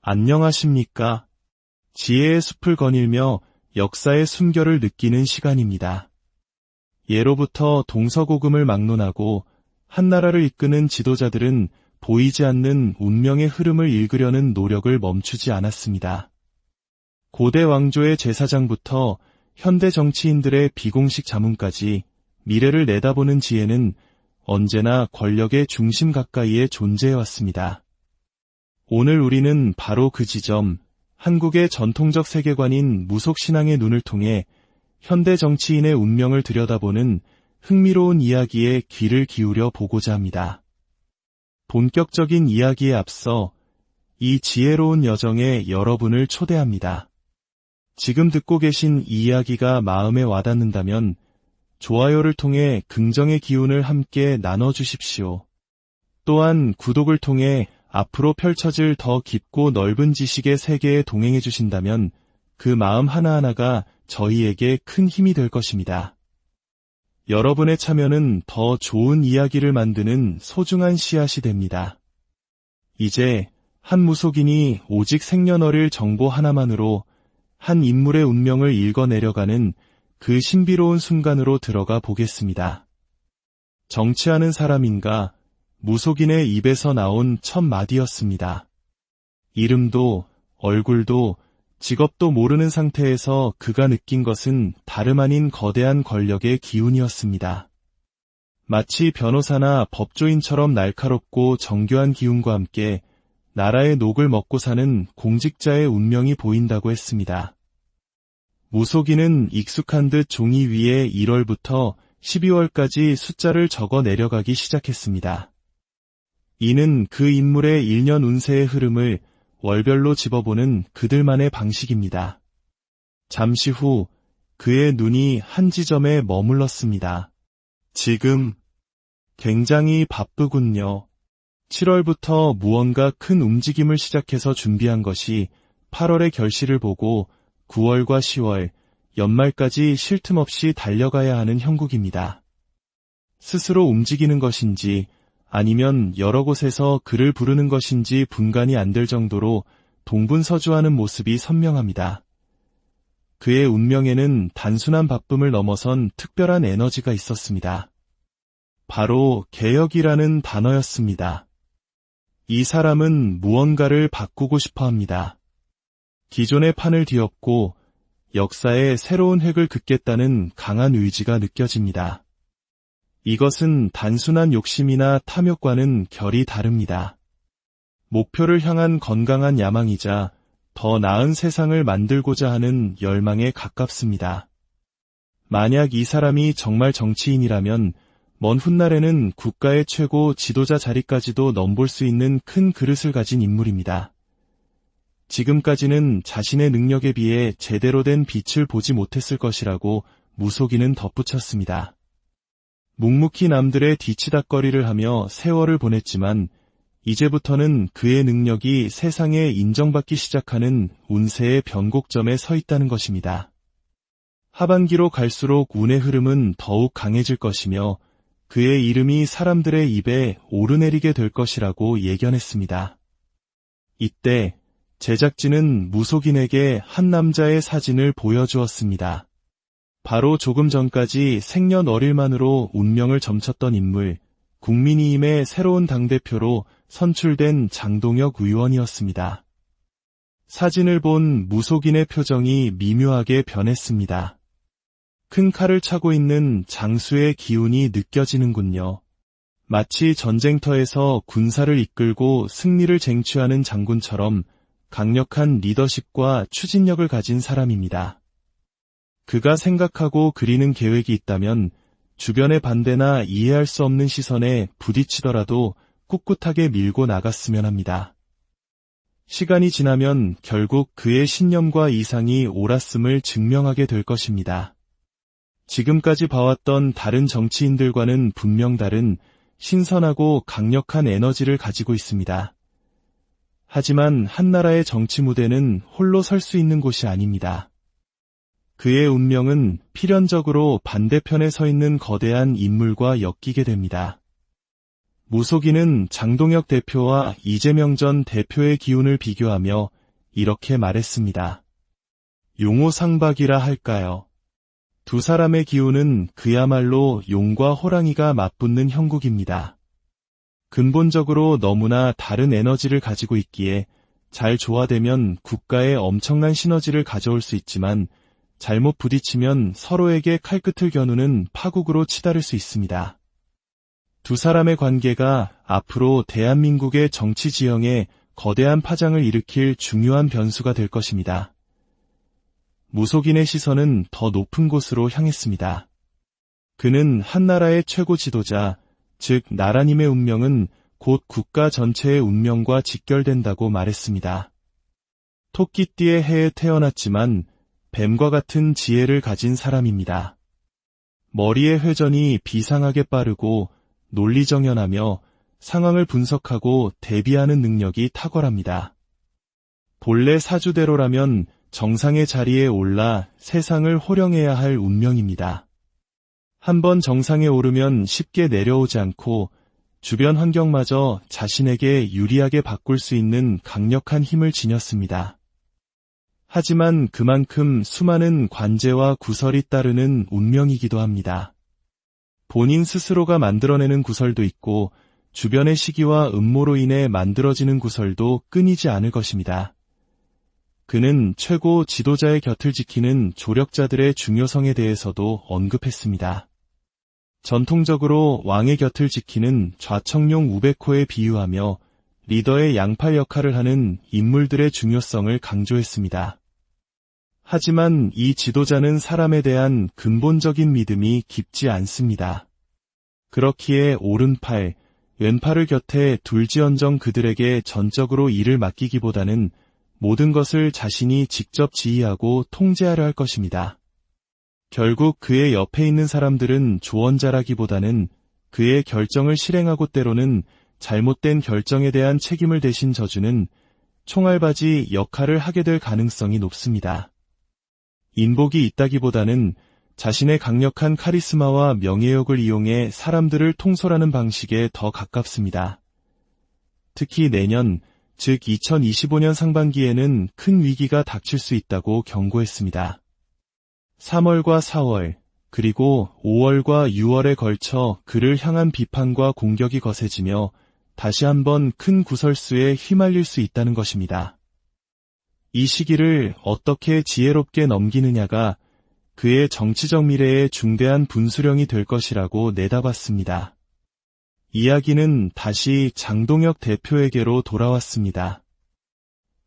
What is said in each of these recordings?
안녕하십니까? 지혜의 숲을 거닐며 역사의 숨결을 느끼는 시간입니다. 예로부터 동서고금을 막론하고 한나라를 이끄는 지도자들은 보이지 않는 운명의 흐름을 읽으려는 노력을 멈추지 않았습니다. 고대 왕조의 제사장부터 현대 정치인들의 비공식 자문까지 미래를 내다보는 지혜는 언제나 권력의 중심 가까이에 존재해왔습니다. 오늘 우리는 바로 그 지점, 한국의 전통적 세계관인 무속신앙의 눈을 통해 현대 정치인의 운명을 들여다보는 흥미로운 이야기에 귀를 기울여 보고자 합니다. 본격적인 이야기에 앞서 이 지혜로운 여정에 여러분을 초대합니다. 지금 듣고 계신 이 이야기가 마음에 와닿는다면 좋아요를 통해 긍정의 기운을 함께 나눠주십시오. 또한 구독을 통해 앞으로 펼쳐질 더 깊고 넓은 지식의 세계에 동행해 주신다면 그 마음 하나하나가 저희에게 큰 힘이 될 것입니다. 여러분의 참여는 더 좋은 이야기를 만드는 소중한 씨앗이 됩니다. 이제 한 무속인이 오직 생년월일 정보 하나만으로 한 인물의 운명을 읽어내려가는 그 신비로운 순간으로 들어가 보겠습니다. 정치하는 사람인가? 무속인의 입에서 나온 첫 마디였습니다. 이름도 얼굴도 직업도 모르는 상태에서 그가 느낀 것은 다름 아닌 거대한 권력의 기운이었습니다. 마치 변호사나 법조인처럼 날카롭고 정교한 기운과 함께 나라의 녹을 먹고 사는 공직자의 운명이 보인다고 했습니다. 무속인은 익숙한 듯 종이 위에 1월부터 12월까지 숫자를 적어 내려가기 시작했습니다. 이는 그 인물의 1년 운세의 흐름을 월별로 집어보는 그들만의 방식입니다. 잠시 후 그의 눈이 한 지점에 머물렀습니다. 지금 굉장히 바쁘군요. 7월부터 무언가 큰 움직임을 시작해서 준비한 것이 8월의 결실을 보고 9월과 10월, 연말까지 쉴 틈 없이 달려가야 하는 형국입니다. 스스로 움직이는 것인지 아니면 여러 곳에서 그를 부르는 것인지 분간이 안 될 정도로 동분서주하는 모습이 선명합니다. 그의 운명에는 단순한 바쁨을 넘어선 특별한 에너지가 있었습니다. 바로 개혁이라는 단어였습니다. 이 사람은 무언가를 바꾸고 싶어 합니다. 기존의 판을 뒤엎고 역사의 새로운 획을 긋겠다는 강한 의지가 느껴집니다. 이것은 단순한 욕심이나 탐욕과는 결이 다릅니다. 목표를 향한 건강한 야망이자 더 나은 세상을 만들고자 하는 열망에 가깝습니다. 만약 이 사람이 정말 정치인이라면 먼 훗날에는 국가의 최고 지도자 자리까지도 넘볼 수 있는 큰 그릇을 가진 인물입니다. 지금까지는 자신의 능력에 비해 제대로 된 빛을 보지 못했을 것이라고 무속인은 덧붙였습니다. 묵묵히 남들의 뒤치다꺼리를 하며 세월을 보냈지만 이제부터는 그의 능력이 세상에 인정받기 시작하는 운세의 변곡점에 서 있다는 것입니다. 하반기로 갈수록 운의 흐름은 더욱 강해질 것이며 그의 이름이 사람들의 입에 오르내리게 될 것이라고 예견했습니다. 이때 제작진은 무속인에게 한 남자의 사진을 보여주었습니다. 바로 조금 전까지 생년월일만으로 운명을 점쳤던 인물, 국민의힘의 새로운 당대표로 선출된 장동혁 의원이었습니다. 사진을 본 무속인의 표정이 미묘하게 변했습니다. 큰 칼을 차고 있는 장수의 기운이 느껴지는군요. 마치 전쟁터에서 군사를 이끌고 승리를 쟁취하는 장군처럼 강력한 리더십과 추진력을 가진 사람입니다. 그가 생각하고 그리는 계획이 있다면 주변의 반대나 이해할 수 없는 시선에 부딪히더라도 꿋꿋하게 밀고 나갔으면 합니다. 시간이 지나면 결국 그의 신념과 이상이 옳았음을 증명하게 될 것입니다. 지금까지 봐왔던 다른 정치인들과는 분명 다른 신선하고 강력한 에너지를 가지고 있습니다. 하지만 한나라의 정치 무대는 홀로 설 수 있는 곳이 아닙니다. 그의 운명은 필연적으로 반대편에 서 있는 거대한 인물과 엮이게 됩니다. 무속인은 장동혁 대표와 이재명 전 대표의 기운을 비교하며 이렇게 말했습니다. 용호상박이라 할까요? 두 사람의 기운은 그야말로 용과 호랑이가 맞붙는 형국입니다. 근본적으로 너무나 다른 에너지를 가지고 있기에 잘 조화되면 국가에 엄청난 시너지를 가져올 수 있지만 잘못 부딪히면 서로에게 칼끝을 겨누는 파국으로 치달을 수 있습니다. 두 사람의 관계가 앞으로 대한민국의 정치 지형에 거대한 파장을 일으킬 중요한 변수가 될 것입니다. 무속인의 시선은 더 높은 곳으로 향했습니다. 그는 한나라의 최고 지도자, 즉 나라님의 운명은 곧 국가 전체의 운명과 직결된다고 말했습니다. 토끼띠의 해에 태어났지만 뱀과 같은 지혜를 가진 사람입니다. 머리의 회전이 비상하게 빠르고 논리정연하며 상황을 분석하고 대비하는 능력이 탁월합니다. 본래 사주대로라면 정상의 자리에 올라 세상을 호령해야 할 운명입니다. 한번 정상에 오르면 쉽게 내려오지 않고 주변 환경마저 자신에게 유리하게 바꿀 수 있는 강력한 힘을 지녔습니다. 하지만 그만큼 수많은 관제와 구설이 따르는 운명이기도 합니다. 본인 스스로가 만들어내는 구설도 있고 주변의 시기와 음모로 인해 만들어지는 구설도 끊이지 않을 것입니다. 그는 최고 지도자의 곁을 지키는 조력자들의 중요성에 대해서도 언급했습니다. 전통적으로 왕의 곁을 지키는 좌청룡 우백호에 비유하며 리더의 양팔 역할을 하는 인물들의 중요성을 강조했습니다. 하지만 이 지도자는 사람에 대한 근본적인 믿음이 깊지 않습니다. 그렇기에 오른팔, 왼팔을 곁에 둘지언정 그들에게 전적으로 일을 맡기기보다는 모든 것을 자신이 직접 지휘하고 통제하려 할 것입니다. 결국 그의 옆에 있는 사람들은 조언자라기보다는 그의 결정을 실행하고 때로는 잘못된 결정에 대한 책임을 대신 져주는 총알바지 역할을 하게 될 가능성이 높습니다. 인복이 있다기보다는 자신의 강력한 카리스마와 명예욕을 이용해 사람들을 통솔하는 방식에 더 가깝습니다. 특히 내년, 즉 2025년 상반기에는 큰 위기가 닥칠 수 있다고 경고했습니다. 3월과 4월, 그리고 5월과 6월에 걸쳐 그를 향한 비판과 공격이 거세지며 다시 한번 큰 구설수에 휘말릴 수 있다는 것입니다. 이 시기를 어떻게 지혜롭게 넘기느냐가 그의 정치적 미래의 중대한 분수령이 될 것이라고 내다봤습니다. 이야기는 다시 장동혁 대표에게로 돌아왔습니다.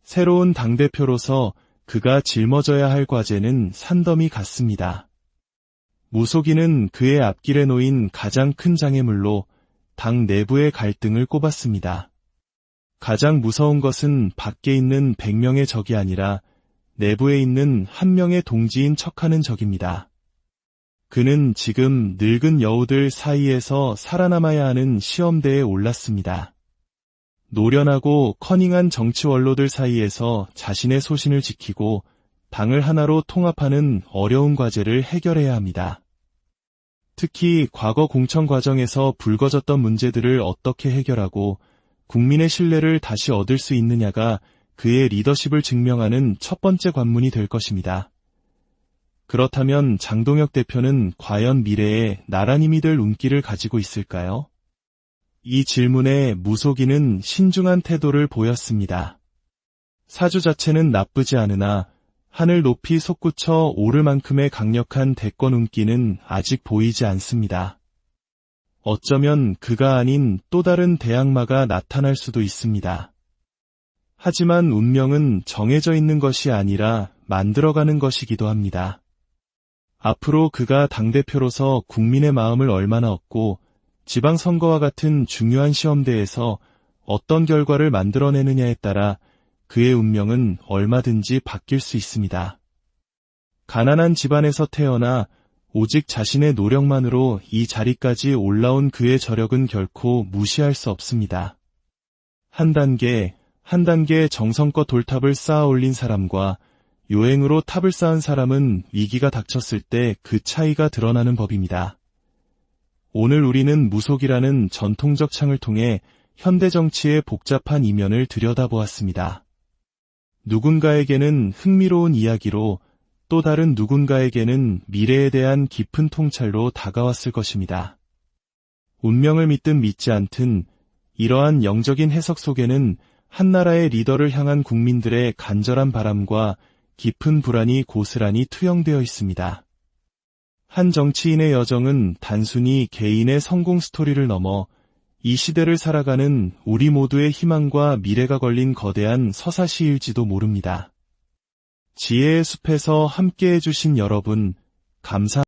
새로운 당대표로서 그가 짊어져야 할 과제는 산더미 같습니다. 무속인은 그의 앞길에 놓인 가장 큰 장애물로 당 내부의 갈등을 꼽았습니다. 가장 무서운 것은 밖에 있는 100명의 적이 아니라 내부에 있는 한 명의 동지인 척하는 적입니다. 그는 지금 늙은 여우들 사이에서 살아남아야 하는 시험대에 올랐습니다. 노련하고 커닝한 정치 원로들 사이에서 자신의 소신을 지키고 당을 하나로 통합하는 어려운 과제를 해결해야 합니다. 특히 과거 공천 과정에서 불거졌던 문제들을 어떻게 해결하고 국민의 신뢰를 다시 얻을 수 있느냐가 그의 리더십을 증명하는 첫 번째 관문이 될 것입니다. 그렇다면 장동혁 대표는 과연 미래에 나라님이 될 운기를 가지고 있을까요? 이 질문에 무속인은 신중한 태도를 보였습니다. 사주 자체는 나쁘지 않으나 하늘 높이 솟구쳐 오를 만큼의 강력한 대권 운기는 아직 보이지 않습니다. 어쩌면 그가 아닌 또 다른 대악마가 나타날 수도 있습니다. 하지만 운명은 정해져 있는 것이 아니라 만들어가는 것이기도 합니다. 앞으로 그가 당대표로서 국민의 마음을 얼마나 얻고 지방선거와 같은 중요한 시험대에서 어떤 결과를 만들어내느냐에 따라 그의 운명은 얼마든지 바뀔 수 있습니다. 가난한 집안에서 태어나 오직 자신의 노력만으로 이 자리까지 올라온 그의 저력은 결코 무시할 수 없습니다. 한 단계 한 단계 정성껏 돌탑을 쌓아 올린 사람과 요행으로 탑을 쌓은 사람은 위기가 닥쳤을 때 그 차이가 드러나는 법입니다. 오늘 우리는 무속이라는 전통적 창을 통해 현대 정치의 복잡한 이면을 들여다보았습니다. 누군가에게는 흥미로운 이야기로 또 다른 누군가에게는 미래에 대한 깊은 통찰로 다가왔을 것입니다. 운명을 믿든 믿지 않든 이러한 영적인 해석 속에는 한 나라의 리더를 향한 국민들의 간절한 바람과 깊은 불안이 고스란히 투영되어 있습니다. 한 정치인의 여정은 단순히 개인의 성공 스토리를 넘어 이 시대를 살아가는 우리 모두의 희망과 미래가 걸린 거대한 서사시일지도 모릅니다. 지혜의 숲에서 함께해 주신 여러분, 감사합니다.